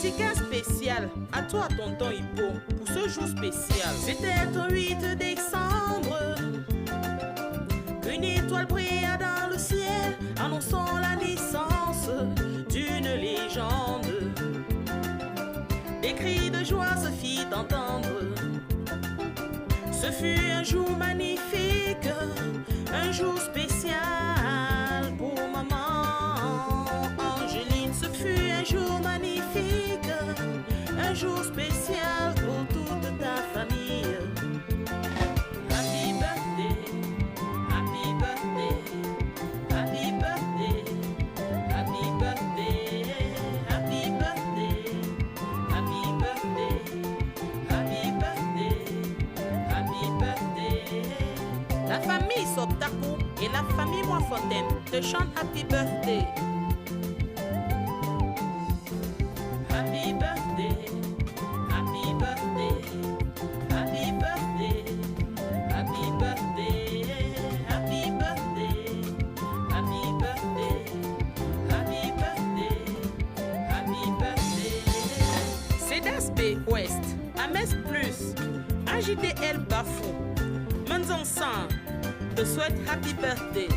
Dédicace spéciale à toi, tonton Hippo, pour ce jour spécial. C'était au 8 décembre qu'une étoile brilla dans le ciel, annonçant la naissance d'une légende. Des cris de joie se firent entendre. Ce fut un jour magnifique, un jour spécial pour maman Angeline. Ce fut un jour magnifique, un jour spécial pour toute ta famille. Happy birthday, happy birthday, happy birthday, happy birthday, happy birthday, happy birthday, happy birthday, happy birthday. La famille Soptaku et la famille Moifontaine te chantent Happy Birthday. Happy birthday, happy birthday, happy birthday, happy birthday, happy birthday, happy birthday, happy birthday, happy birthday. Cedas B Ouest, Ames Plus, AJDL Bafou, Manzansan te souhaite Happy Birthday.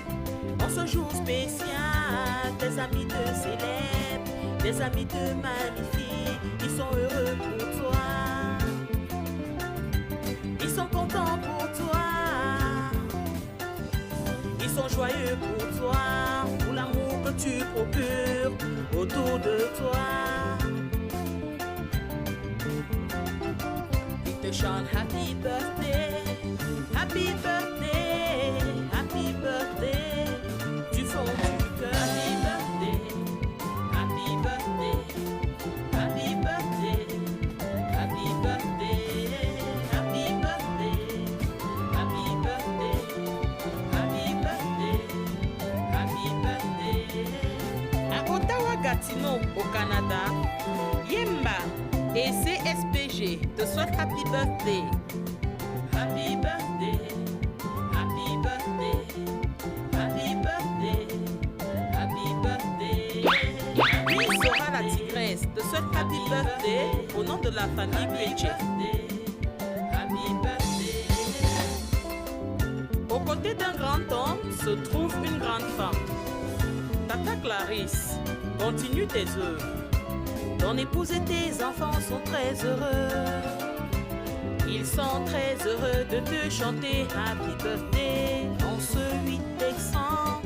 En ce jour spécial, tes amis te célèbrent, tes amis te magnifient, ils sont heureux pour toi, ils sont contents pour toi, ils sont joyeux pour toi, pour l'amour que tu procures autour de toi. Ils te chantent Happy Birthday, Happy Birthday, Happy Birthday, du fond du cœur. Happy Birthday, Happy Birthday, Happy Birthday, Happy Birthday, Happy Birthday, Happy Birthday, Happy Birthday. À Ottawa-Gatineau, au Canada, Yemba et CSPG te souhaitent Happy Birthday. Happy birthday, happy birthday, happy birthday, happy birthday. Miss Sora la tigresse te souhaite Happy Birthday au nom de la famille Bridget. Happy birthday. Aux côtés d'un grand homme se trouve une grande femme. Tata Clarisse, continue tes œuvres. Ton épouse et tes enfants sont très heureux. Ils sont très heureux de te chanter Happy Birthday. En ce 8 décembre,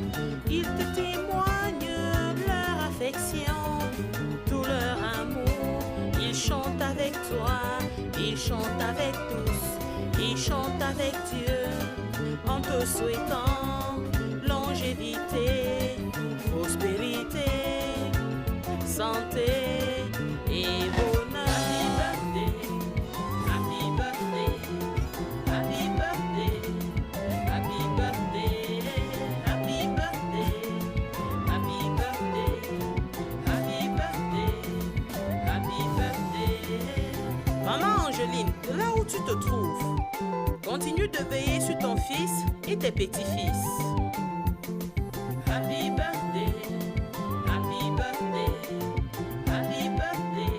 ils te témoignent leur affection, tout leur amour. Ils chantent avec toi, ils chantent avec tous, ils chantent avec Dieu, en te souhaitant longévité, prospérité, santé et bonheur. Maman Angeline, de là où tu te trouves, continue de veiller sur ton fils et tes petits-fils. Happy birthday, happy birthday, happy birthday,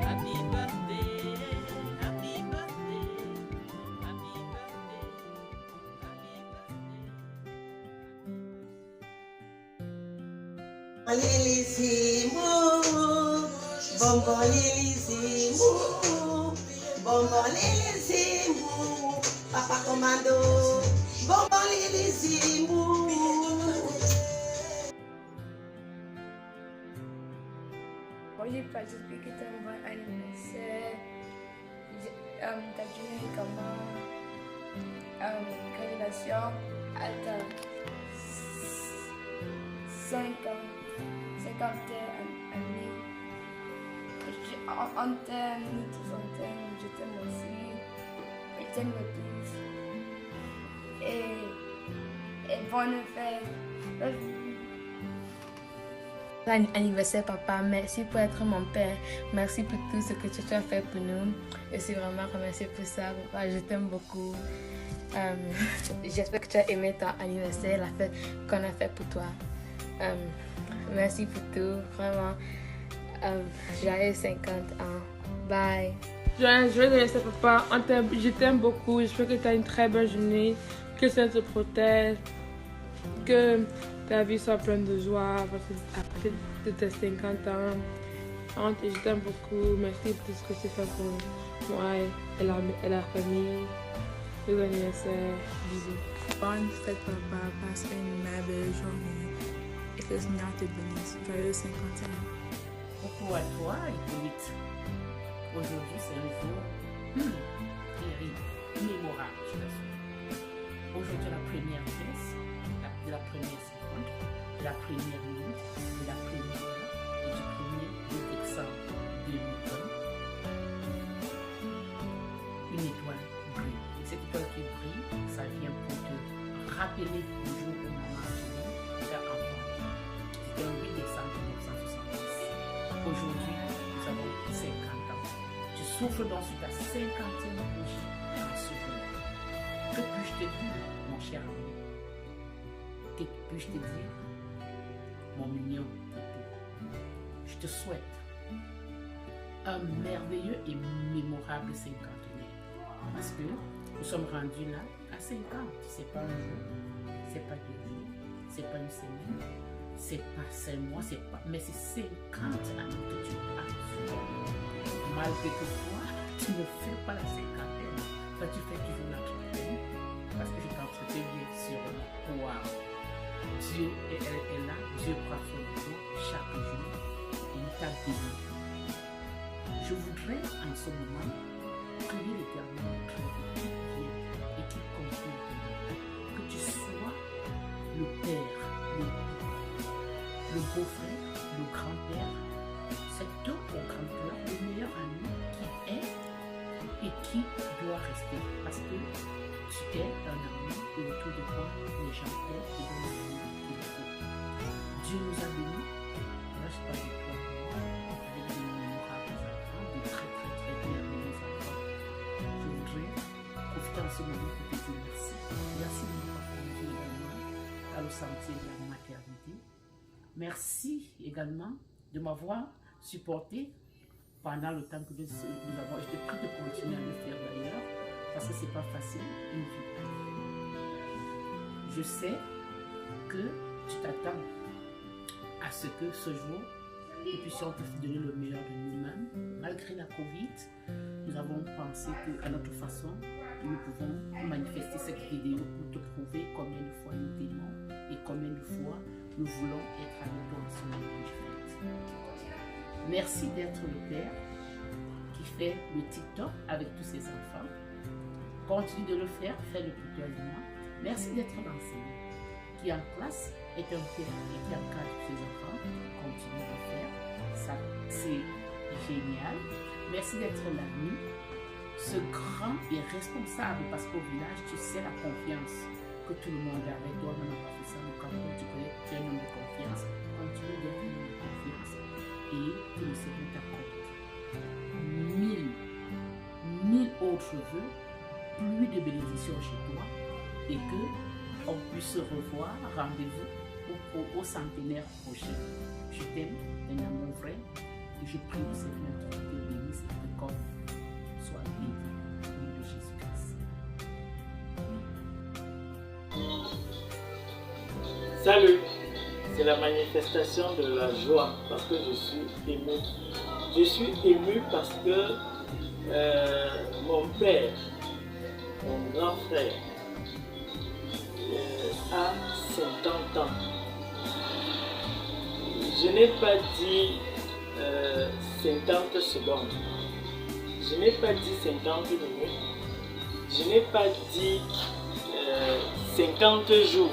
happy birthday, happy birthday, happy birthday, happy birthday. Lilisimu, bonbon lilisimu, bonbon lilisimu, papa commando, bonbon lilisimu. Hoje participe que tem um bom anniversaire. Ta journée comment révélation à ta 50e année. On t'aime, nous tous on t'aime, je t'aime aussi, je t'aime tous. Et bonne fête. Anniversaire papa, merci pour être mon père, merci pour tout ce que tu as fait pour nous. Je suis vraiment remerciée pour ça, papa, je t'aime beaucoup. J'espère que tu as aimé ton anniversaire, la fête qu'on a fait pour toi. Merci pour tout, vraiment. Joyeux 50 ans. Bye. Je vais te laisser, papa. Je t'aime beaucoup. J'espère que tu as une très bonne journée. Que ça te protège. Que ta vie soit pleine de joie. Parce que après tes 50 ans, je t'aime beaucoup. Merci pour tout ce que tu fais pour moi et la famille. Les anniversaires. Bisous. Bonne fête, papa. Passe une belle journée. Et que le Seigneur te bénisse. Joyeux 50 ans. Coucou à toi, Hippolyte. Aujourd'hui, c'est un jour terrible, mémorable, je t'assure. Aujourd'hui, la première pièce, de la première seconde, de la première minute, de la première heure et du 1er décembre 2020. Une étoile brille. Cette étoile qui brille, ça vient pour te rappeler le jour où maman a fini faire enfant. C'était le 8 décembre 1970. Aujourd'hui, nous avons 50 ans. Tu souffles donc sur ta 50e bougie en ce jour. Que puis-je te dire, mon cher ami? Que puis-je te dire, mon mignon poupou? Je te souhaite un merveilleux et mémorable cinquantenaire. Parce que nous sommes rendus là à 50. C'est pas un jour, c'est pas 2 jours, c'est pas une semaine, c'est pas 5 mois, mais c'est 50 années que tu as. Malgré que toi, tu ne fais pas la cinquantaine. Toi, tu fais toujours la trentaine. Parce que je t'entretiens bien sur le pouvoir. Dieu est là, Dieu prend son jour chaque jour. Il t'a béni. Je voudrais en ce moment prier l'Éternel très bien et qu'il continue que tu sois le père, le beau-frère, le grand-père, c'est deux au grand-père, le meilleur ami qui est et qui doit rester. Parce que tu es un ami et autour de toi, les gens t'aiment et donnent l'amour qu'il faut. Dieu nous a bénis, lâche pas de toi, avec des mémorables enfants, de très merveilleux enfants. Je voudrais profiter en ce moment pour te dire merci. Merci de m'avoir conduit également à le sentier de la maternité. Merci également de m'avoir supporté pendant le temps que nous avons. Je te prie de continuer à le faire d'ailleurs, parce que c'est pas facile, une vie. Je sais que tu t'attends à ce que ce jour, nous puissions te donner le meilleur de nous-mêmes. Malgré la Covid, nous avons pensé qu'à notre façon, nous pouvons manifester cette vidéo pour te prouver combien de fois nous t'aimons et combien de fois nous voulons être avec toi en ce moment de fête. Merci d'être le père qui fait le TikTok avec tous ses enfants. Continue de le faire, fais-le pour toi et moi. Merci d'être l'enseignant qui en classe est un père et qui encadre ses enfants. Continue de le faire, ça c'est génial. Merci d'être l'ami, ce grand et responsable, parce qu'au village tu sais la confiance que tout le monde a avec toi. On n'a pas fait ça, mais quand tu connais, tu es un homme de confiance. Continue d'être un homme de confiance et que le Seigneur t'accorde 1000 autres vœux, plus de bénédictions chez toi et que on puisse se revoir. Rendez-vous au centenaire prochain. Je t'aime d'un amour vrai et je prie le Seigneur qui te bénisse et te comme soit béni au nom de Jésus-Christ. Salut, c'est la manifestation de la joie parce que je suis ému. Je suis ému parce que mon père, mon grand frère, a 50 ans. Je n'ai pas dit 50 secondes. Je n'ai pas dit 50 minutes. Je n'ai pas dit 50 jours.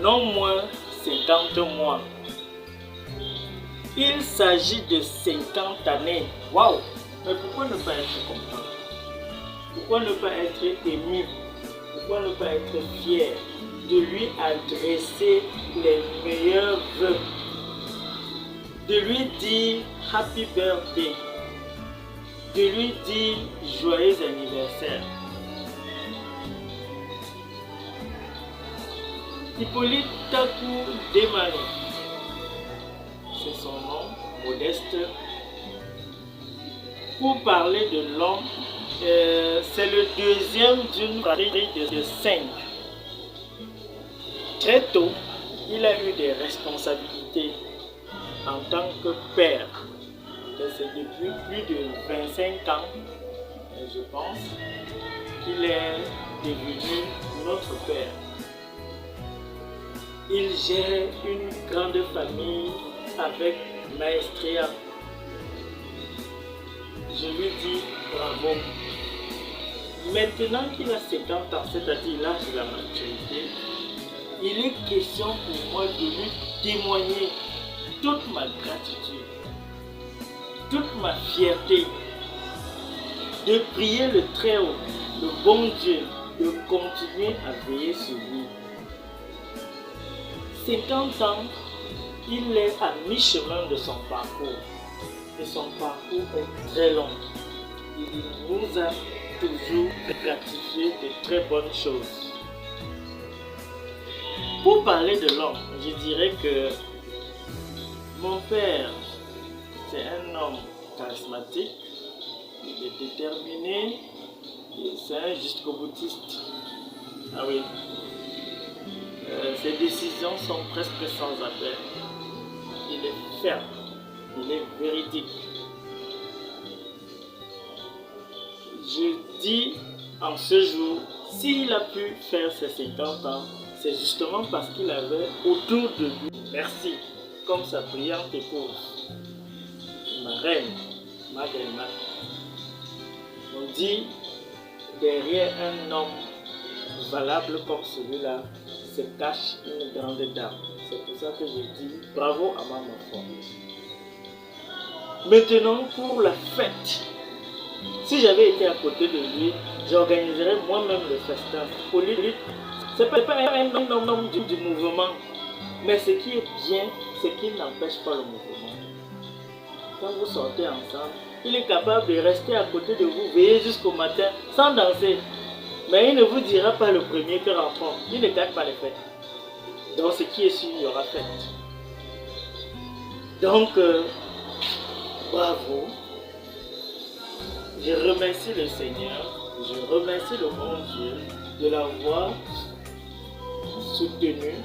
Non moins 50 mois. Il s'agit de 50 années. Waouh! Mais pourquoi ne pas être content? Pourquoi ne pas être ému? Pourquoi ne pas être fier de lui adresser les meilleurs vœux? De lui dire Happy Birthday. De lui dire Joyeux anniversaire. Hippolyte Takou Demano. c'est son nom, Modeste. Pour parler de l'homme, c'est le deuxième d'une fratrie de 5. Très tôt, il a eu des responsabilités en tant que père. C'est depuis plus de 25 ans, je pense, qu'il est devenu notre père. Il gère une grande famille avec maestria. Je lui dis bravo. Maintenant qu'il a 50 ans, c'est-à-dire l'âge de la maturité, il est question pour moi de lui témoigner toute ma gratitude, toute ma fierté, de prier le Très-Haut, le bon Dieu, de continuer à veiller sur lui. 50 ans, il est à mi-chemin de son parcours. Et son parcours est très long. Il nous a toujours gratifié de très bonnes choses. Pour parler de l'homme, je dirais que mon père, c'est un homme charismatique, il est déterminé, c'est un jusqu'au boutiste. Ah oui. Ses décisions sont presque sans appel. Il est ferme, il est véridique. Je dis en ce jour, s'il a pu faire ses 50 ans, c'est justement parce qu'il avait autour de lui, merci, comme sa brillante épouse, ma reine, Madeleine. On dit, derrière un homme valable comme celui-là, se cache une grande dame. C'est pour ça que je dis bravo à ma enfant. Maintenant, pour la fête, si j'avais été à côté de lui, j'organiserais moi-même le festin. Pour lui, c'est pas un homme du mouvement, mais ce qui est bien, c'est qu'il n'empêche pas le mouvement. Quand vous sortez ensemble, il est capable de rester à côté de vous, veiller jusqu'au matin, sans danser. Mais il ne vous dira pas le premier cœur enfant. Il ne gâte pas les fêtes. Donc ce qui est sûr, il y aura fête. Donc, bravo. Je remercie le Seigneur. Je remercie le bon Dieu de l'avoir soutenu,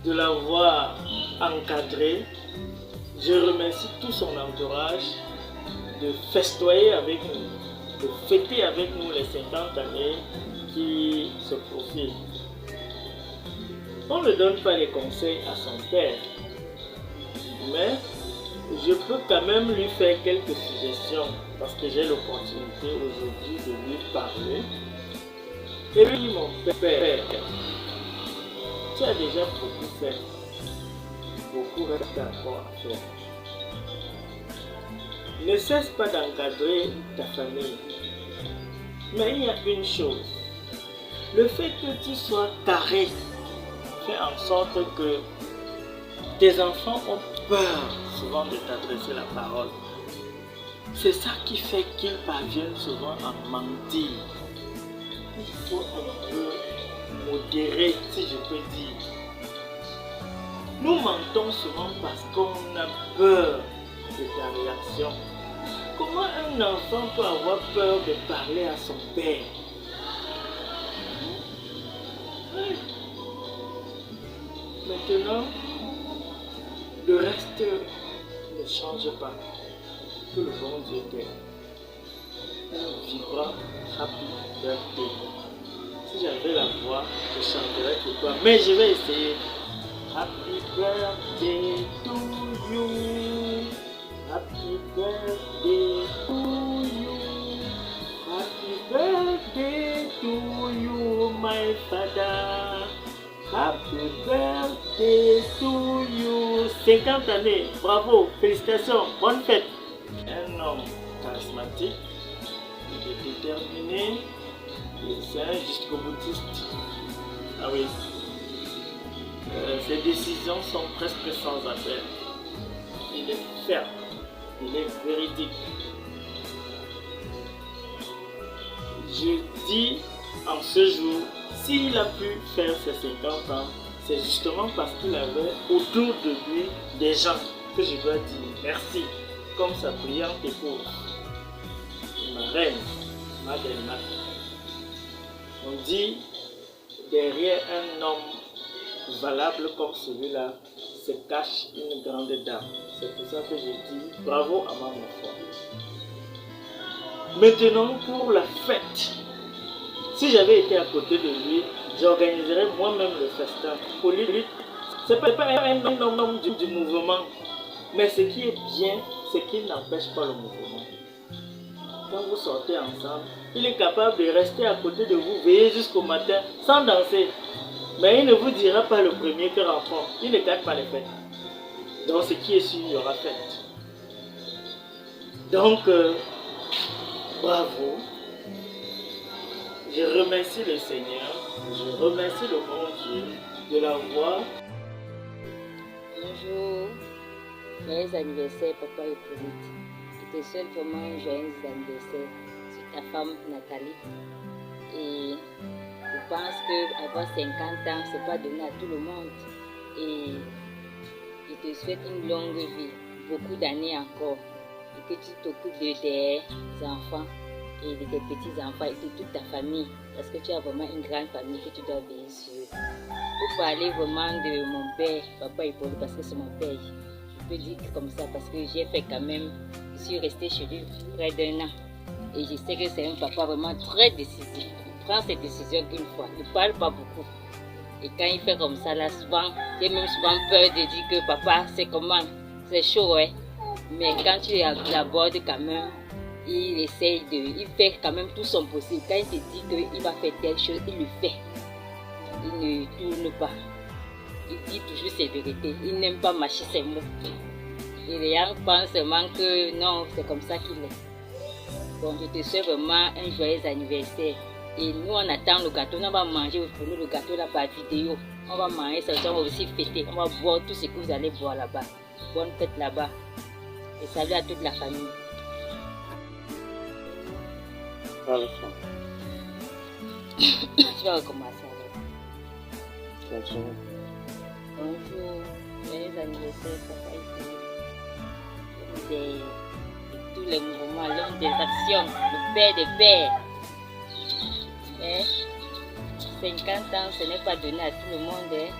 de l'avoir encadré. Je remercie tout son entourage de festoyer avec nous, de fêter avec nous les 50 années qui se profilent. On ne donne pas les conseils à son père, mais je peux quand même lui faire quelques suggestions parce que j'ai l'opportunité aujourd'hui de lui parler. Et lui, mon père, tu as déjà beaucoup fait, beaucoup reste encore à faire. Ne cesse pas d'encadrer ta famille. Mais il y a une chose. Le fait que tu sois carré fait en sorte que tes enfants ont peur souvent de t'adresser la parole. C'est ça qui fait qu'ils parviennent souvent à mentir. Il faut un peu modérer, si je peux dire. Nous mentons souvent parce qu'on a peur de ta réaction. Comment un enfant peut avoir peur de parler à son père? Maintenant, le reste ne change pas. Que le bon Dieu t'aide. Un vibrant happy birthday. Si j'avais la voix, je chanterais pour toi. Mais je vais essayer. Happy birthday to you. Happy birthday to you. Happy birthday to you, my father. Happy birthday to you. 50 années, bravo, félicitations, bonne fête. Un homme charismatique, il est déterminé, c'est un jusqu'au boutiste. Ah oui. Ses décisions sont presque sans appel. Il est ferme, il est véridique. Je dis en ce jour, s'il a pu faire ses 50 ans, c'est justement parce qu'il avait autour de lui des gens que je dois dire merci, comme sa brillante épouse, ma reine, ma belle-mère. On dit, derrière un homme valable comme celui-là, se cache une grande dame. C'est pour ça que je dis bravo à ma enfant. Maintenant, pour la fête, si j'avais été à côté de lui, j'organiserais moi-même le festin. Pour lui, c'est pas un homme du mouvement, mais ce qui est bien, c'est qu'il n'empêche pas le mouvement. Quand vous sortez ensemble, il est capable de rester à côté de vous, veiller jusqu'au matin, sans danser. Mais il ne vous dira pas le premier cœur enfant. Il ne gâte pas les fêtes. Donc ce qui est sûr, il y aura fête. Donc, bravo. Je remercie le Seigneur. Je remercie le bon Dieu de l'avoir. Bonjour. Joyeux anniversaire, papa Hippolyte. Je te souhaite vraiment un joyeux anniversaire sur ta femme Nathalie. Et je pense qu'avoir 50 ans, ce n'est pas donné à tout le monde. Et je te souhaite une longue vie, beaucoup d'années encore. Et que tu t'occupes de tes enfants et de tes petits-enfants et de toute ta famille. Parce que tu as vraiment une grande famille que tu dois veiller sur. Pour parler vraiment de mon père, papa Hippolyte, parce que c'est mon père. Je peux dire comme ça parce que j'ai fait quand même, je suis restée chez lui près d'1 an. Et je sais que c'est un papa vraiment très décisif. Il prend ses décisions qu'une fois. Il ne parle pas beaucoup. Et quand il fait comme ça, là, souvent, j'ai même souvent peur de dire que papa, c'est comment? C'est chaud, ouais. Mais quand tu l'abordes quand même, il fait quand même tout son possible. Quand il te dit qu'il va faire telle chose, il le fait. Il ne tourne pas. Il dit toujours ses vérités. Il n'aime pas mâcher ses mots. Et les gens pensent seulement que non, c'est comme ça qu'il est. Donc je te souhaite vraiment un joyeux anniversaire. Et nous on attend le gâteau, on va manger pour nous le gâteau là par vidéo. On va manger ça, on va aussi fêter. On va boire tout ce que vous allez boire là-bas. Bonne fête là-bas. Et salut à toute la famille. Tu vas recommencer alors. Bonjour, joyeux anniversaire, papa Hippolyte. De tous les mouvements, l'homme des actions, le père des pères. Mais 50 ans, ce n'est pas donné à tout le monde. Hein.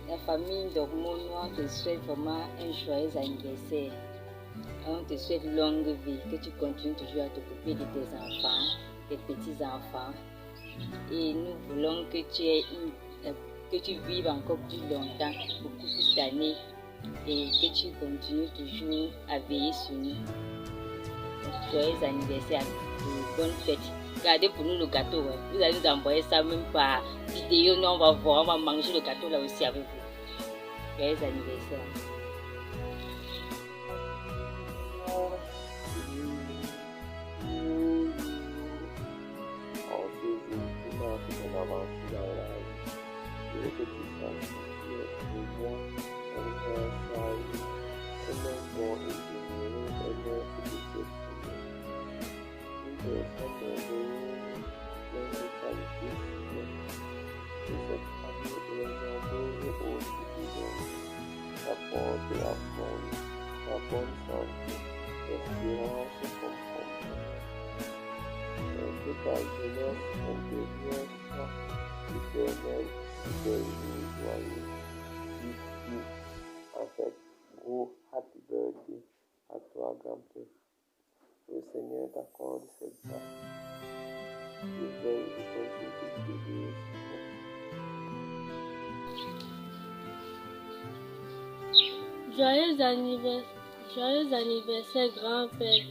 La famille d'Ormeau, on te souhaite vraiment un joyeux anniversaire. On te souhaite longue vie, que tu continues toujours à t'occuper de tes enfants, tes petits-enfants. Et nous voulons que tu vives encore plus longtemps, beaucoup plus d'années, et que tu continues toujours à veiller sur nous. Joyeux anniversaire, bonne fête. Gardez pour nous le gâteau. Ouais. Vous allez nous envoyer ça même par vidéo. Nous on va voir, on va manger le gâteau là aussi avec vous. Joyeux anniversaire. Happy birthday à toi, grand-père. Le Seigneur t'accorde cette grâce. Je veille et continue de bénir. Joyeux anniversaire, grand-père.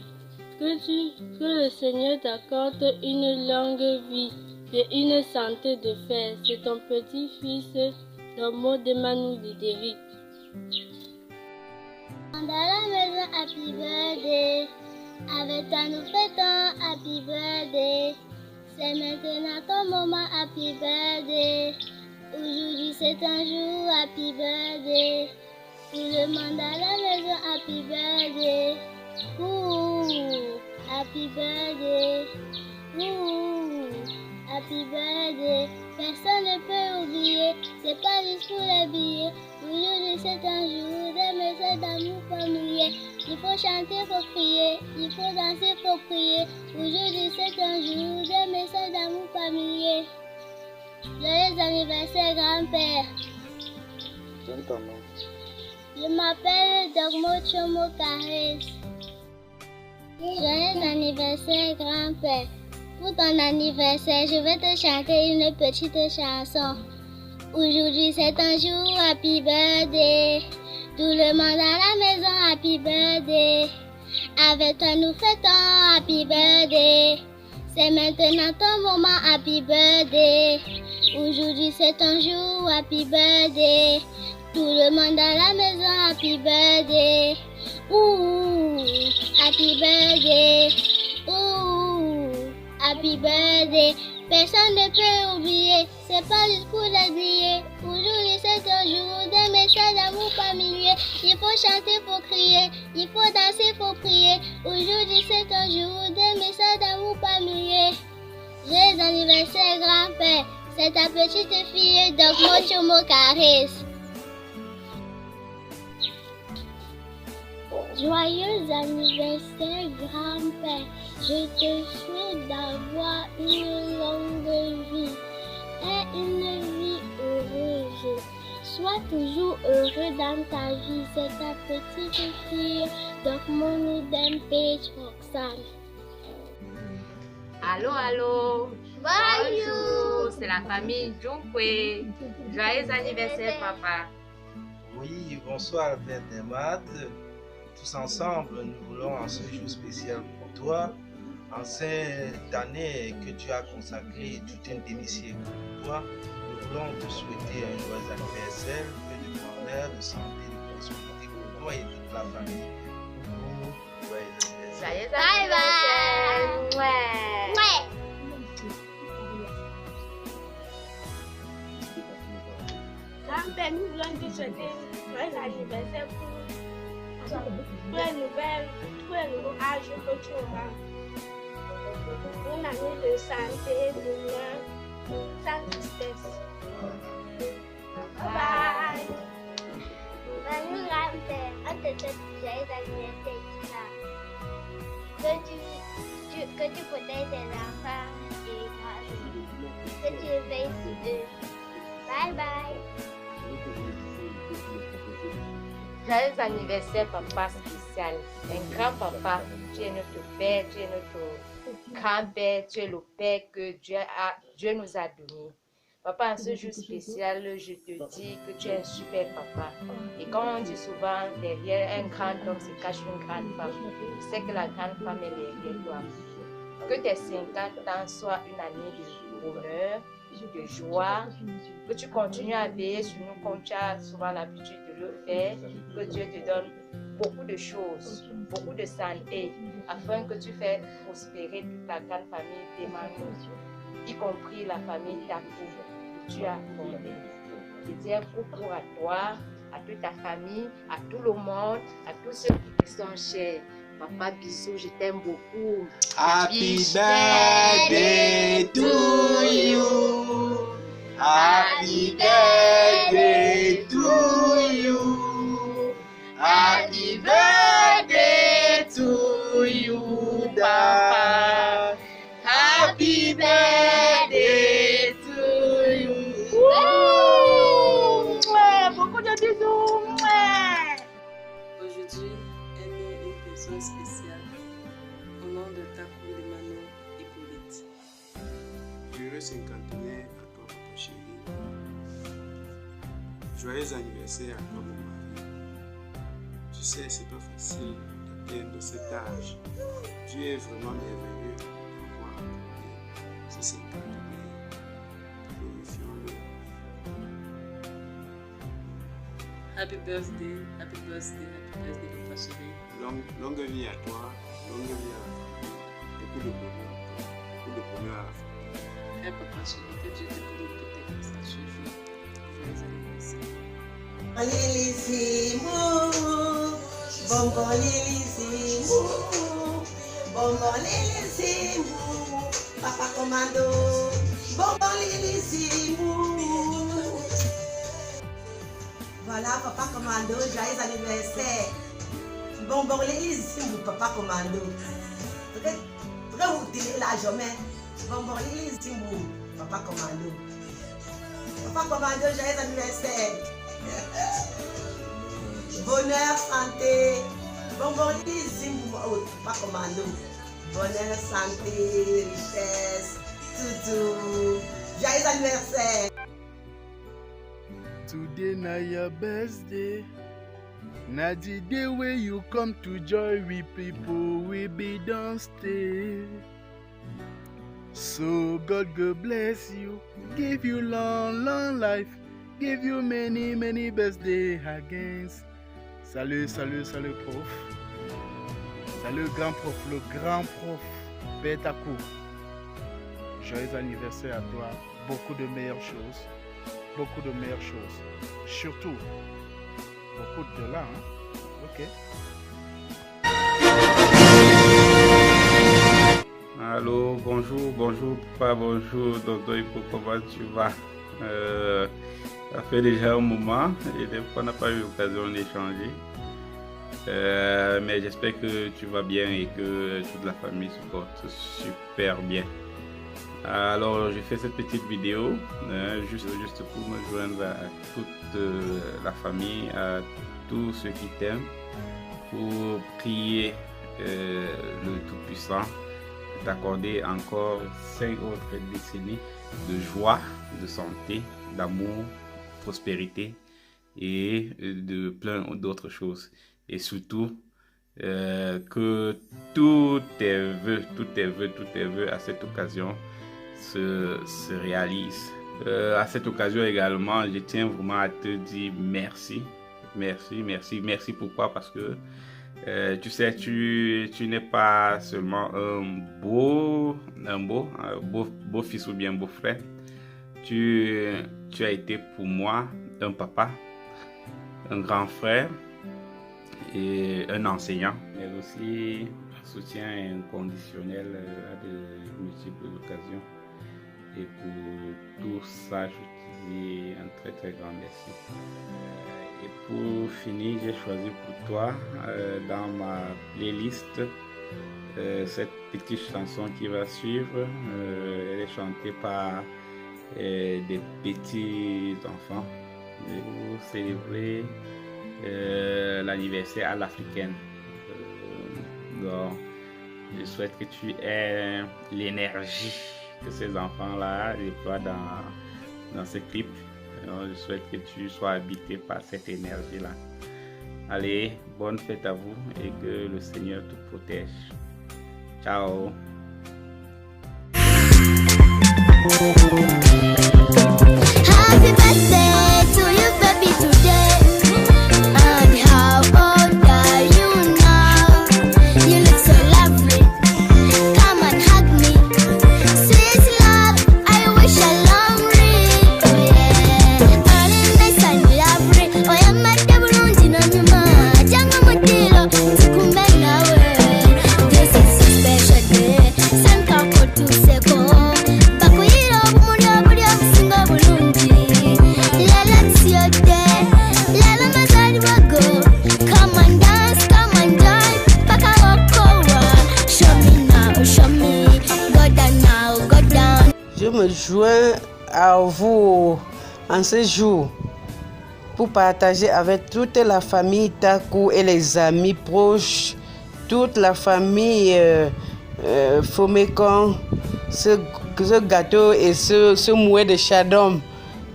Que le Seigneur t'accorde une longue vie et une santé de fer. C'est ton petit-fils, le mot de Manu Lidéric. Dans la maison, happy birthday. Avec toi, nous fêtons happy birthday. C'est maintenant ton moment, happy birthday. Aujourd'hui, c'est un jour, happy birthday. Tout le monde à la maison, happy birthday. Ouh, happy birthday. Ouh, happy birthday. Personne ne peut oublier, c'est pas juste pour les billets. Aujourd'hui, c'est un jour message d'amour familier. Il faut chanter, faut crier, il faut danser, faut prier. Aujourd'hui c'est un jour de message d'amour familier. Joyeux anniversaire grand-père. Donne ton nom. Je m'appelle Dogmo Chomo Kares. Joyeux anniversaire grand-père. Pour ton anniversaire, je vais te chanter une petite chanson. Aujourd'hui c'est un jour, happy birthday. Tout le monde à la maison, happy birthday. Avec toi nous fêtons, happy birthday. C'est maintenant ton moment, happy birthday. Aujourd'hui c'est un jour, happy birthday. Tout le monde à la maison, happy birthday. Ouh, happy birthday. Ouh, happy birthday. Personne ne peut oublier, c'est pas juste pour le dire. Aujourd'hui c'est un jour de message d'amour familier. Il faut chanter, faut crier, il faut danser, faut prier. Aujourd'hui c'est un jour de message d'amour familier. Joyeux anniversaire grand-père, c'est ta petite fille Dogmo Chomo Kares. Joyeux anniversaire grand-père, je te souhaite d'avoir une longue vie et une vie heureuse. Sois toujours heureux dans ta vie, c'est ta petite fille Dogmo Dempage Roxane. Allô, allô. Bonjour. C'est la famille Junkwe. Joyeux anniversaire papa. Oui, bonsoir Bernard. Tous ensemble, nous voulons en ce jour spécial pour toi, en cette année que tu as consacrée toute une demi-siècle pour toi, nous voulons te souhaiter un joyeux anniversaire, peu de bonheur, de santé, de prospérité pour toi et toute la famille. Joyeux anniversaire. Joyeux anniversaire. Ouais. Grand-père, nous voulons te souhaiter joyeux anniversaire pour tous les nouveaux âges que tu auras. Une année de santé, d'honneur, sans tristesse. Bye bye. Salut grand-père, on te souhaite joyeux anniversaire. Que tu protèges tes enfants et que tu veilles sur eux. Bye bye. Joyeux anniversaire papa spécial. Un grand papa, tu es notre père, tu es notre grand-père, tu es le père que Dieu nous a donné. Papa, en ce jour spécial, je te dis que tu es un super papa. Et comme on dit souvent, derrière un grand homme se cache une grande femme. Je sais que la grande femme est derrière toi. Que tes 50 ans soient une année de bonheur, de joie, que tu continues à veiller sur nous comme tu as souvent l'habitude de le faire, que Dieu te donne beaucoup de choses, beaucoup de santé, afin que tu fasses prospérer toute la grande famille des Mano, y compris la famille Takou que tu as fondée. Je dis un coucou à toi, à toute ta famille, à tout le monde, à tous ceux qui sont chers. Papa, bisous, je t'aime beaucoup. Happy birthday to you. Happy birthday to you. Happy birthday to you, Papa. Happy birthday to you. Beaucoup de bisous. Aujourd'hui est née une personne spéciale au nom de Takou de Mano Hippolyte. Heureux cinquantenaire à toi, papa chéri. Joyeux anniversaire à toi, mon mari. Tu sais, c'est pas facile d'atteindre cet âge. Tu es vraiment merveilleux pour avoir accordé ce cinquantenaire. Glorifions-le. Happy birthday, happy birthday, happy birthday, papa chéri. Longue vie à toi, longue vie à la famille. Beaucoup de bonheur à la famille. Et papa chéri, que Dieu te bénisse peut-être à ce jour. Joyeux anniversaire. Lilisimu, bonbon lilisimu, bonbon lilisimu, papa commando, bonbon lilisimu. Voilà, Papa Commando, joyeux anniversaire. Bonbon les Simbu, Papa Commando. Très utile la journée. Bonbon les Simbu, Papa Commando. Papa Commando, joyeux anniversaire. Bonheur, santé. Bonbon les Simbu, Papa Commando. Bonheur, santé, richesse, tout. Joyeux anniversaire. Today na your birthday. Na the day where you come to join with people we be don't stay. So God go bless you, give you long life, give you many birthday again. Salut prof. Salut grand prof, le grand prof. Betakou. Joyeux anniversaire à toi, beaucoup de meilleures choses. Beaucoup de meilleures choses. Surtout, beaucoup de là, hein? Ok. Allô, bonjour, papa, bonjour, Dodo, comment tu vas? Ça fait déjà un moment et des fois on n'a pas eu l'occasion d'échanger. Mais j'espère que tu vas bien et que toute la famille se porte super bien. Alors, j'ai fait cette petite vidéo juste pour me joindre à toute la famille, à tous ceux qui t'aiment, pour prier le Tout-Puissant, t'accorder encore 5 autres décennies de joie, de santé, d'amour, prospérité et de plein d'autres choses. Et surtout, que tous tes vœux à cette occasion se réalise. À cette occasion également, je tiens vraiment à te dire merci. Pourquoi? Parce que tu sais, tu n'es pas seulement un beau fils ou bien beau frère. Tu as été pour moi un papa, un grand frère et un enseignant, mais aussi un soutien inconditionnel à de multiples occasions. Et pour tout ça, je te dis un très grand merci. Et pour finir, j'ai choisi pour toi dans ma playlist cette petite chanson qui va suivre. Elle est chantée par des petits enfants pour célébrer l'anniversaire à l'africaine. Donc, je souhaite que tu aies l'énergie que ces enfants-là déploient dans ce clip. Alors, je souhaite que tu sois habité par cette énergie-là. Allez, bonne fête à vous et que le Seigneur te protège. Ciao. Happy birthday to you, baby, today. And how old are you now? You look so lovely. Come and hug me. Sweet love, I wish I long read. Oh yeah. Early nice and lovely. Oh yeah, my devil on Jinamima. Janga Mudilo, Tukumbe nawe. This is a special day. Sanka kotu seko. Bakuyiro bumundo bulyo businga bulungi. Lala it's your day. Lala mazali wago. Come and dance, come and join. Baka wakowa. Show me now, show me. Go down now, go down. Je me joins à vous en ce jour pour partager avec toute la famille Takou et les amis proches, toute la famille Fomekon, ce gâteau et ce mouet de chardon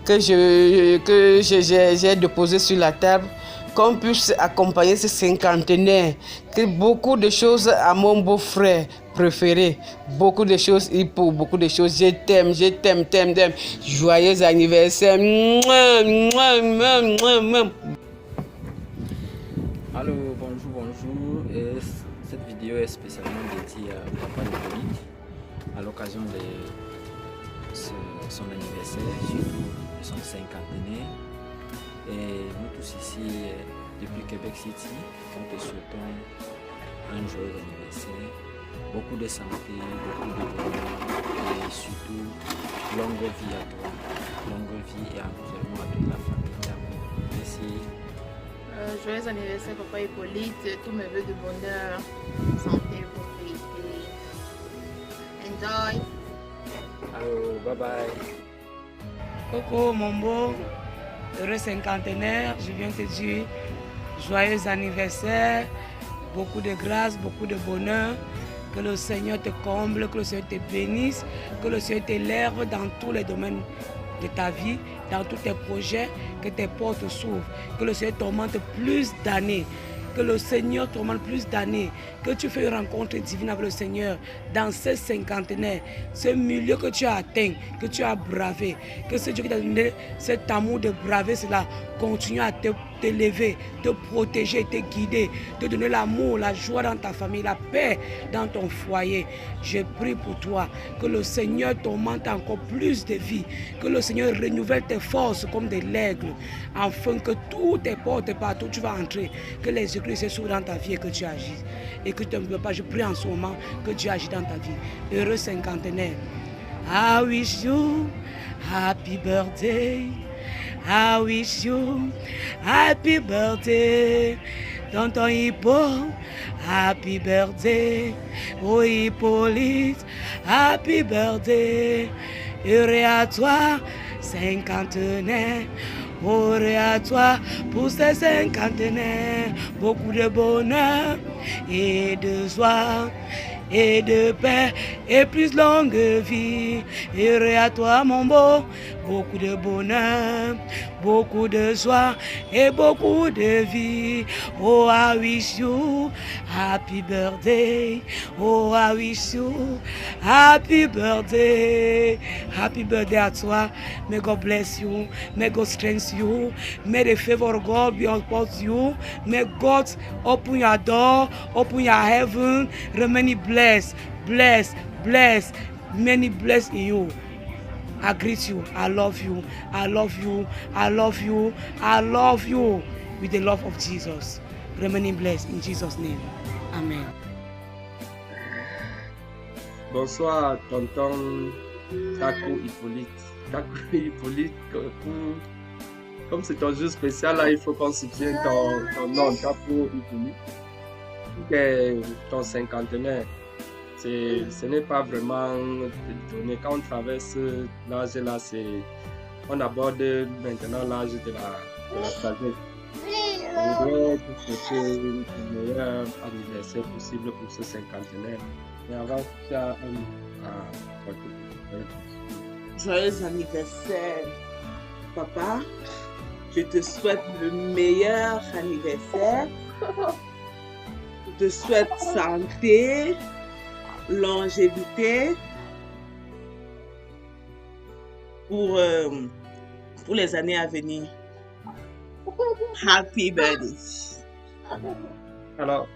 que j'ai déposé sur la table, qu'on puisse accompagner ce cinquantenaire, que beaucoup de choses à mon beau-frère préféré, beaucoup de choses pour beaucoup de choses. Je t'aime. Joyeux anniversaire. Allô, bonjour. Et cette vidéo est spécialement dédiée à Papa Hippolyte à l'occasion de son anniversaire, surtout de son cinquantenaire. Et nous tous ici, depuis Québec City, nous te souhaitons un joyeux anniversaire, beaucoup de santé, beaucoup de bonheur et surtout longue vie à toi, longue vie et encouragement à toute la famille. Merci. joyeux anniversaire, papa Hippolyte. Tous mes voeux de bonheur, santé, prospérité. Enjoy. Allô, bye bye. Coco, mon beau, heureux cinquantenaire, je viens te dire joyeux anniversaire, beaucoup de grâce, beaucoup de bonheur. Que le Seigneur te comble, que le Seigneur te bénisse, que le Seigneur t'élève dans tous les domaines de ta vie, dans tous tes projets, que tes portes s'ouvrent, que le Seigneur t'augmente plus d'années, que le Seigneur t'augmente plus d'années, que tu fais une rencontre divine avec le Seigneur dans ce cinquantenaire, ce milieu que tu as atteint, que tu as bravé, que ce Dieu qui t'a donné cet amour de braver cela continue à t'élever, te protéger, te guider, te donner l'amour, la joie dans ta famille, la paix dans ton foyer. Je prie pour toi que le Seigneur t'augmente encore plus de vie, que le Seigneur renouvelle tes forces comme de l'aigle, afin que toutes tes portes partout où tu vas entrer, que les églises s'ouvrent dans ta vie et que tu agisses. Et que tu ne peux pas, je prie en ce moment que Dieu agisse dans ta vie. Heureux cinquantenaire. I wish you happy birthday. I wish you happy birthday. Tonton Hippo, happy birthday. Oh Hippolyte, happy birthday. Heureux à toi, cinquantenaire. Heureux à toi pour ces cinquantenaires. Beaucoup de bonheur et de joie et de paix et plus longue vie. Heureux à toi mon beau, beaucoup de bonheur, beaucoup de joie et beaucoup de vie. Oh I wish you happy birthday. Oh I wish you happy birthday. Happy birthday à toi. May God bless you. May God strengthen you. May the favor of God be upon you. May God open your door, open your heaven. Remain blessed, blessed, blessed. Many blessed in you. I greet you. I love you. I love you. I love you. I love you with the love of Jesus. Remaining blessed in Jesus' name. Amen. Bonsoir, tonton Taco Hippolyte. Taco Hippolyte, comme c'est ton jour spécial, là, il faut qu'on soutienne ton nom, Taco Hippolyte. Ton cinquantenaire. Ce n'est pas vraiment donné. Quand on traverse l'âge là, on aborde maintenant l'âge de la sagesse. Je voudrais te souhaiter le meilleur anniversaire possible pour ce cinquantenaire. Mais avant, tu as Joyeux anniversaire, papa. Je te souhaite le meilleur anniversaire. Je te souhaite santé, longévité pour les années à venir. Happy birthday. Alors,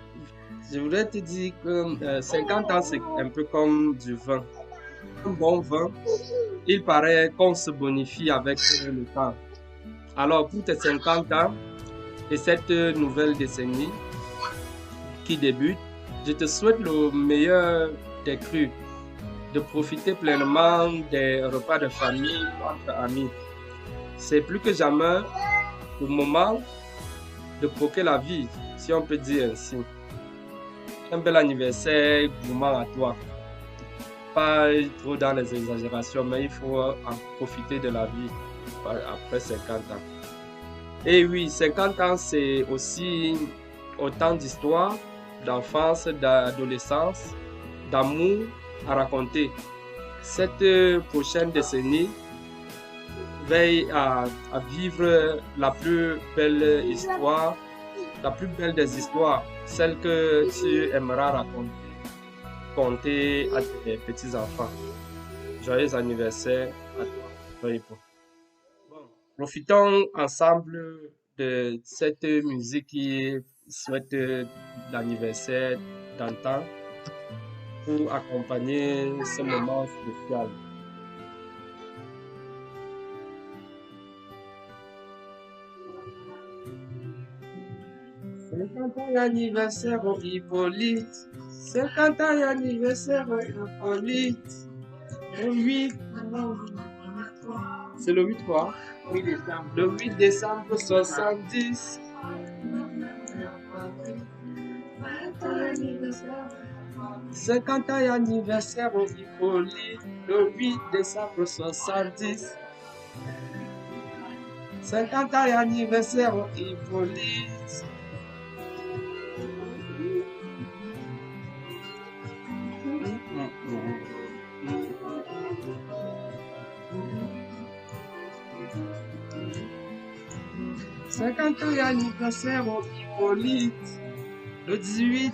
je voudrais te dire que 50 ans, c'est un peu comme du vin. Un bon vin, il paraît qu'on se bonifie avec le temps. Alors, pour tes 50 ans et cette nouvelle décennie qui débute, je te souhaite le meilleur des crus, de profiter pleinement des repas de famille entre amis. C'est plus que jamais le moment de croquer la vie, si on peut dire ainsi. Un bel anniversaire, gourmand à toi. Pas trop dans les exagérations, mais il faut en profiter de la vie après 50 ans. Et oui, 50 ans, c'est aussi autant d'histoires, d'enfance, d'adolescence, d'amour à raconter. Cette prochaine décennie, veille à vivre la plus belle histoire, la plus belle des histoires, celle que tu aimeras raconter à tes petits-enfants. Joyeux anniversaire à toi. Bon, profitons ensemble de cette musique qui souhaite l'anniversaire d'antan pour accompagner ce moment spécial. Cinquantième anniversaire au Hippolyte. 50e anniversaire au Hippolyte. Le 8. C'est le 8 quoi? 8 décembre. Le 8 décembre 70. 50e anniversaire au Hippolyte, le 8 décembre 70. 50e anniversaire au Hippolyte. Cinquantième anniversaire au Hippolyte, le 18,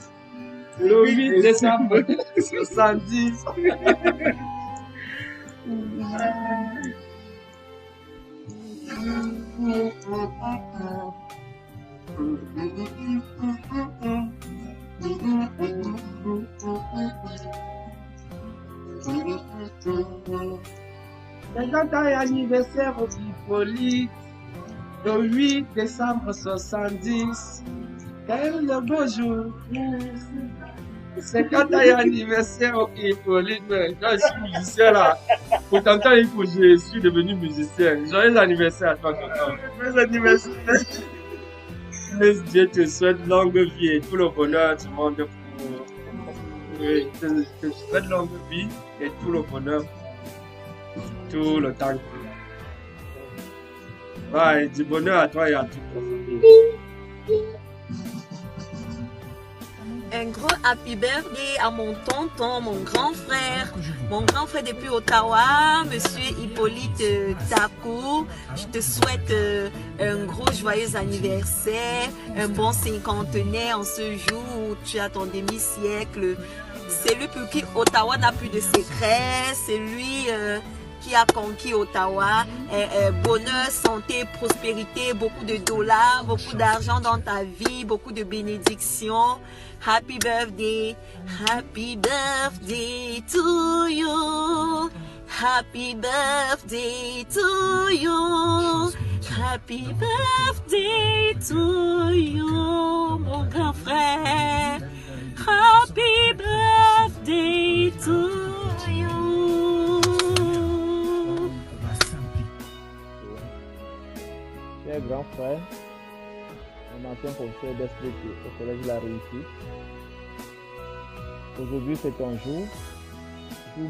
le 8 décembre 70. Cinquantième anniversaire au Hippolyte, le 8 décembre 70. Quel beau jour! 50e anniversaire au Hippolyte. Là, je suis musicien là. Pour t'entendre, je suis devenu musicien. Joyeux anniversaire à toi, tonton. Joyeux anniversaire. Laisse Dieu te souhaite longue vie et tout le bonheur du monde. Oui, te souhaite longue vie et tout le bonheur. Tout le temps. Ouais, du bonheur à toi et à toute ta famille. Un gros happy birthday à mon tonton, mon grand frère depuis Ottawa, monsieur Hippolyte Takou. Je te souhaite un gros joyeux anniversaire, un bon cinquantenaire en ce jour où tu as ton demi-siècle. C'est lui pour qui Ottawa n'a plus de secrets, c'est lui qui a conquis Ottawa. Bonheur, santé, prospérité, beaucoup de dollars, beaucoup d'argent dans ta vie, beaucoup de bénédictions. Happy birthday to you. Happy birthday to you. Happy birthday to you, mon grand frère. Happy birthday to you. Cher grand frère, mon ancien professeur d'esprit au collège de la Réussite. Aujourd'hui c'est ton jour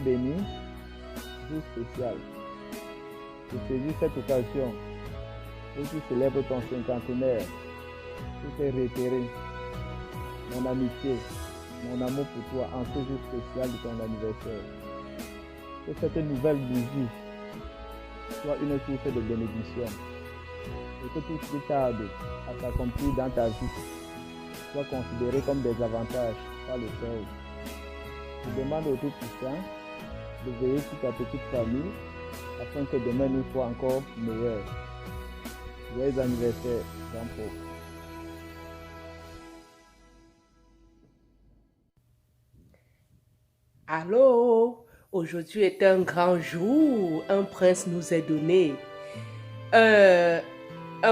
béni, jour spécial. Je saisis cette occasion où tu célèbres ton cinquantenaire, pour te réitérer mon amitié, mon amour pour toi en ce jour spécial de ton anniversaire. Que cette nouvelle bougie soit une source de bénédiction et que tout ce qui tarde à s'accomplir dans ta vie soit considéré comme des avantages par le Père. Je demande au Tout-Puissant de veiller sur ta petite famille afin que demain nous soit encore meilleur. Joyeux anniversaire, Jean-Paul. Allô, aujourd'hui est un grand jour, un prince nous est donné, un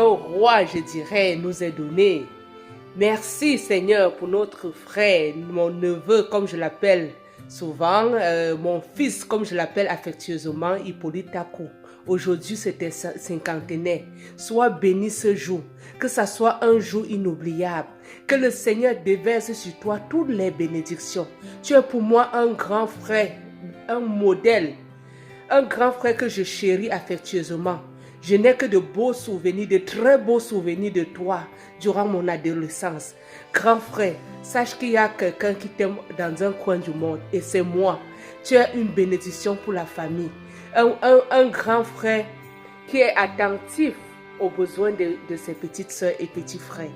roi, je dirais, nous est donné. Merci Seigneur pour notre frère, mon neveu comme je l'appelle souvent, mon fils comme je l'appelle affectueusement, Hippolyte Takou. Aujourd'hui c'était cinquantenaire. Sois béni ce jour, que ça soit un jour inoubliable, que le Seigneur déverse sur toi toutes les bénédictions. Tu es pour moi un grand frère, un modèle, un grand frère que je chéris affectueusement. Je n'ai que de beaux souvenirs, de très beaux souvenirs de toi durant mon adolescence. Grand frère, sache qu'il y a quelqu'un qui t'aime dans un coin du monde et c'est moi. Tu es une bénédiction pour la famille. Un grand frère qui est attentif aux besoins de ses petites soeurs et petits frères.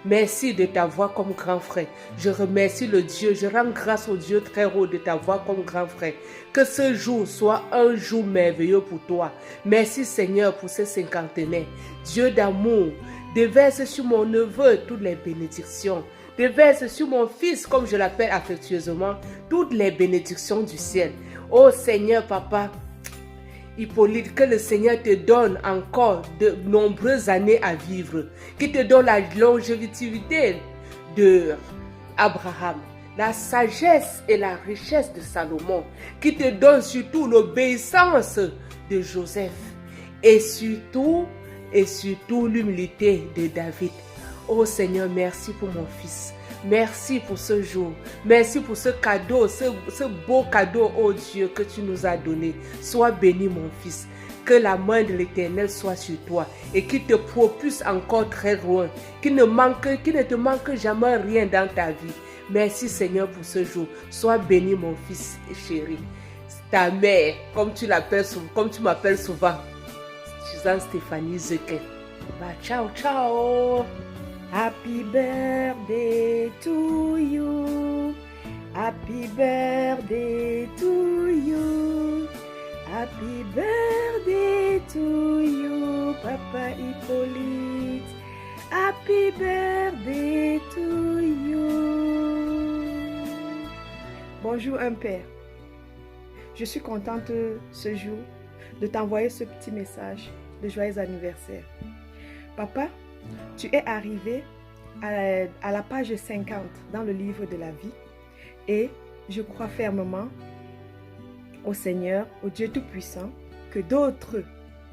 Merci de t'avoir comme grand frère. Je remercie le Dieu, je rends grâce au Dieu très haut de t'avoir comme grand frère. Que ce jour soit un jour merveilleux pour toi. Merci Seigneur pour ce cinquantenaire. Dieu d'amour, déverse sur mon neveu toutes les bénédictions. Déverse sur mon fils, comme je l'appelle affectueusement, toutes les bénédictions du ciel. Oh Seigneur Papa, Hippolyte, que le Seigneur te donne encore de nombreuses années à vivre, qui te donne la longévité de Abraham, la sagesse et la richesse de Salomon, qui te donne surtout l'obéissance de Joseph et surtout l'humilité de David. Oh Seigneur, merci pour mon fils. Merci pour ce jour. Merci pour ce cadeau, ce beau cadeau, oh Dieu, que tu nous as donné. Sois béni, mon fils. Que la main de l'Éternel soit sur toi et qu'il te propulse encore très loin. Qu'il ne te manque jamais rien dans ta vie. Merci Seigneur pour ce jour. Sois béni, mon fils chéri. Ta mère, comme tu m'appelles souvent, Suzanne Stéphanie Zequin. Bah, ciao, ciao. Happy birthday to you. Happy birthday to you. Happy birthday to you, Papa Hippolyte. Happy birthday to you. Bonjour, un père. Je suis contente ce jour de t'envoyer ce petit message de joyeux anniversaire. Papa, tu es arrivé à la page 50 dans le livre de la vie et je crois fermement au Seigneur, au Dieu Tout-Puissant, que d'autres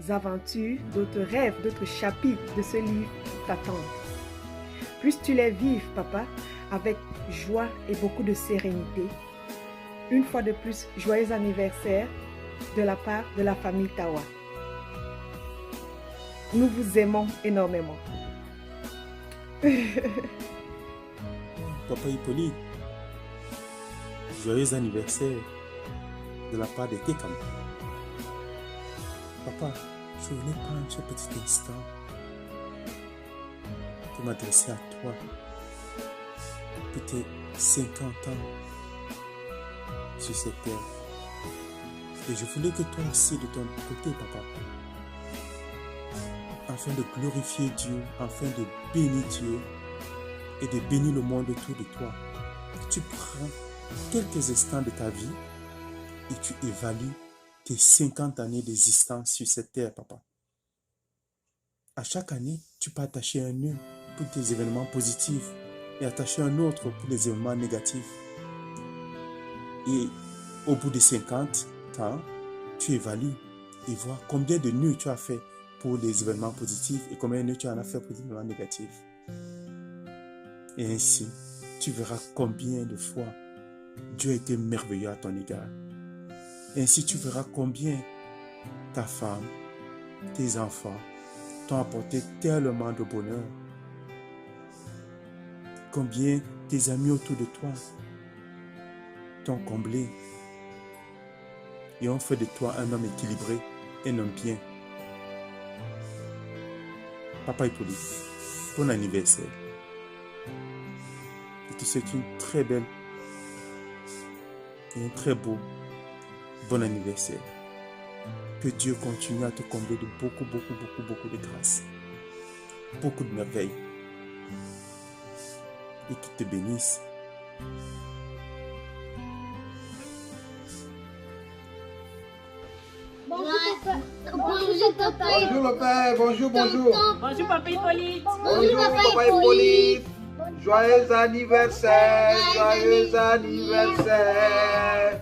aventures, d'autres rêves, d'autres chapitres de ce livre t'attendent. Puisses-tu les vivre, papa, avec joie et beaucoup de sérénité. Une fois de plus, joyeux anniversaire de la part de la famille Tawa. Nous vous aimons énormément. Papa Hippolyte, joyeux anniversaire de la part de Tekam. Papa, je voulais prendre ce petit instant pour m'adresser à toi. Peut-être 50 ans sur cette terre. Et je voulais que toi aussi de ton côté, papa, afin de glorifier Dieu, afin de bénir Dieu et de bénir le monde autour de toi, tu prends quelques instants de ta vie et tu évalues tes 50 années d'existence sur cette terre, papa. À chaque année, tu peux attacher un nœud pour tes événements positifs et attacher un autre pour les événements négatifs. Et au bout de 50 ans, tu évalues et vois combien de nœuds tu as fait pour les événements positifs et combien de nœuds tu en as fait pour les événements négatifs. Et ainsi, tu verras combien de fois Dieu a été merveilleux à ton égard. Et ainsi, tu verras combien ta femme, tes enfants t'ont apporté tellement de bonheur. Combien tes amis autour de toi t'ont comblé et ont fait de toi un homme équilibré, un homme bien. Papa Hippolyte, bon anniversaire. Je te souhaite une très belle et un très beau bon anniversaire. Que Dieu continue à te combler de beaucoup de grâce, beaucoup de merveilles et qu'il te bénisse. Bonjour papa. Bonjour le père, bonjour. Bonjour papa Hippolyte. Bonjour papa Hippolyte. Joyeux anniversaire, joyeux anniversaire.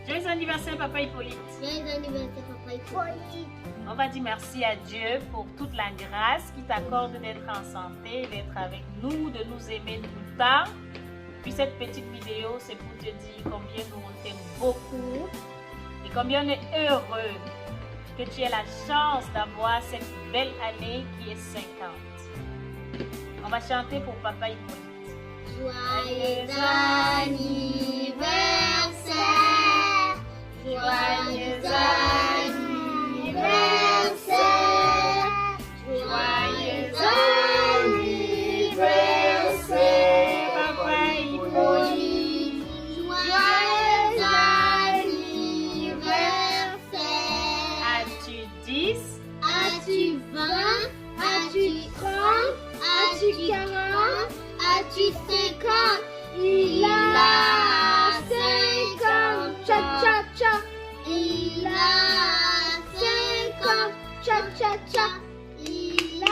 Joyeux anniversaire papa Hippolyte. Joyeux anniversaire papa Hippolyte. On va dire merci à Dieu pour toute la grâce qui t'accorde d'être en santé, d'être avec nous, de nous aimer tout le temps. Puis cette petite vidéo, c'est pour te dire combien nous on t'aime beaucoup et combien on est heureux que tu aies la chance d'avoir cette belle année qui est 50. On va chanter pour papa Hippolyte. Joyeux anniversaire, joyeux anniversaire, joyeux anniversaire, papa Hippolyte, joyeux anniversaire. As-tu 10? As-tu 20? As-tu 30? As-tu 40? As-tu 50? Il a 50. Cha cha cha. Il a 50. Cha cha cha. Il a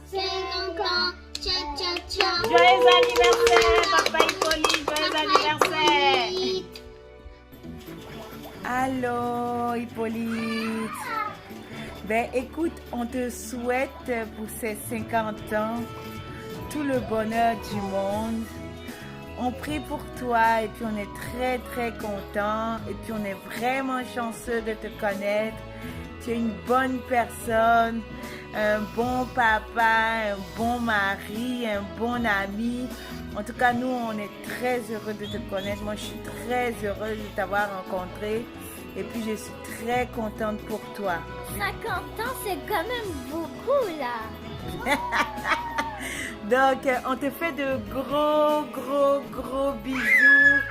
50 ans. Cha cha cha. Joyeux anniversaire, papa Hippolyte. Joyeux anniversaire. Allô Hippolyte. Ben écoute, on te souhaite pour ces 50 ans tout le bonheur du monde. On prie pour toi et puis on est très très content et puis on est vraiment chanceux de te connaître. Tu es une bonne personne, un bon papa, un bon mari, un bon ami. En tout cas, nous, on est très heureux de te connaître. Moi, je suis très heureuse de t'avoir rencontré. Et puis, je suis très contente pour toi. 50 ans, c'est quand même beaucoup, là. Donc, on te fait de gros bisous.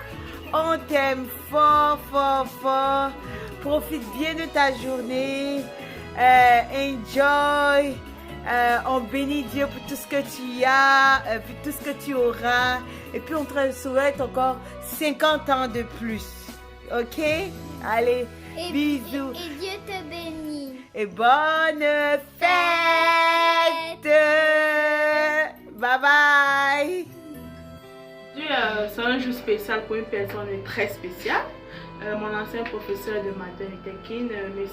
On t'aime fort. Profite bien de ta journée. Enjoy. On bénit Dieu pour tout ce que tu as, pour tout ce que tu auras. Et puis, on te souhaite encore 50 ans de plus. OK? Allez, bisous. Et Dieu te bénit. Et bonne fête. Bye bye. C'est un jour spécial pour une personne très spéciale. Mon ancien professeur de maternité kin, M.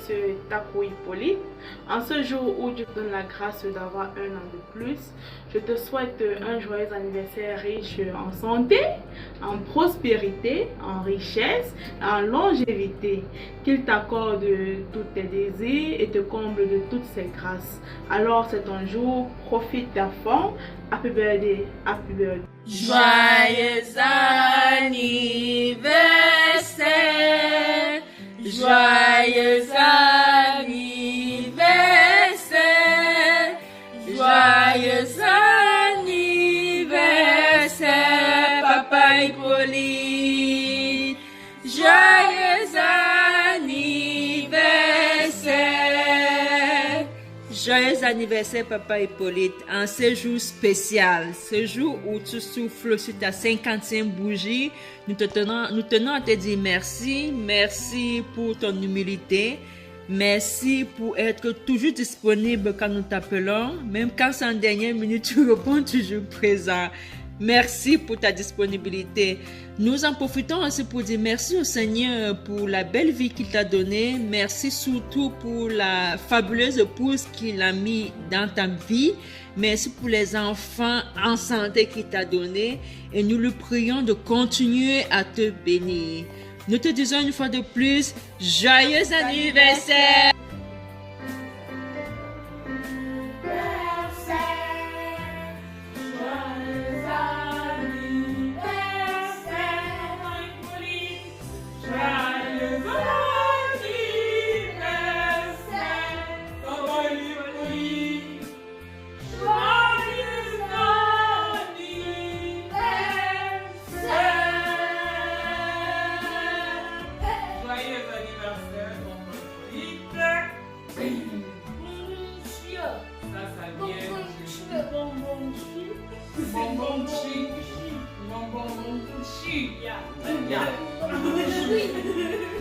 Takou Hippolyte. En ce jour où Dieu te donne la grâce d'avoir un an de plus, je te souhaite un joyeux anniversaire riche en santé, en prospérité, en richesse, en longévité. Qu'il t'accorde tous tes désirs et te comble de toutes ses grâces. Alors c'est ton jour, profite à fond. Happy birthday, happy birthday. Joyeux anniversaire, joyeux anniversaire, joyeux anniversaire, Papa Hippolyte, joyeux anniversaire. Joyeux anniversaire, Papa Hippolyte, en ce jour spécial, ce jour où tu souffles sur ta 50e bougie. Nous tenons à te dire merci, merci pour ton humilité, merci pour être toujours disponible quand nous t'appelons, même quand c'est en dernière minute, tu réponds toujours présent. Merci pour ta disponibilité. Nous en profitons aussi pour dire merci au Seigneur pour la belle vie qu'il t'a donnée. Merci surtout pour la fabuleuse épouse qu'il a mis dans ta vie. Merci pour les enfants en santé qu'il t'a donné. Et nous le prions de continuer à te bénir. Nous te disons une fois de plus, joyeux anniversaire!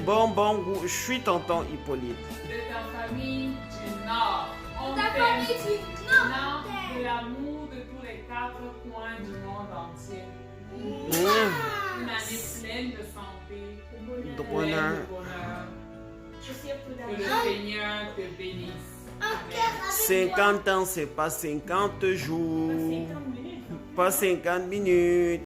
Bonbon, je suis tonton Hippolyte. De ta famille du Nord. On Ta t'aime famille du Nord. de l'amour de tous les 4 coins du monde entier. Mmh. Une année pleine de santé, De bonheur. Que le Seigneur te bénisse. 50 ans, c'est pas 50 jours, pas 50 minutes.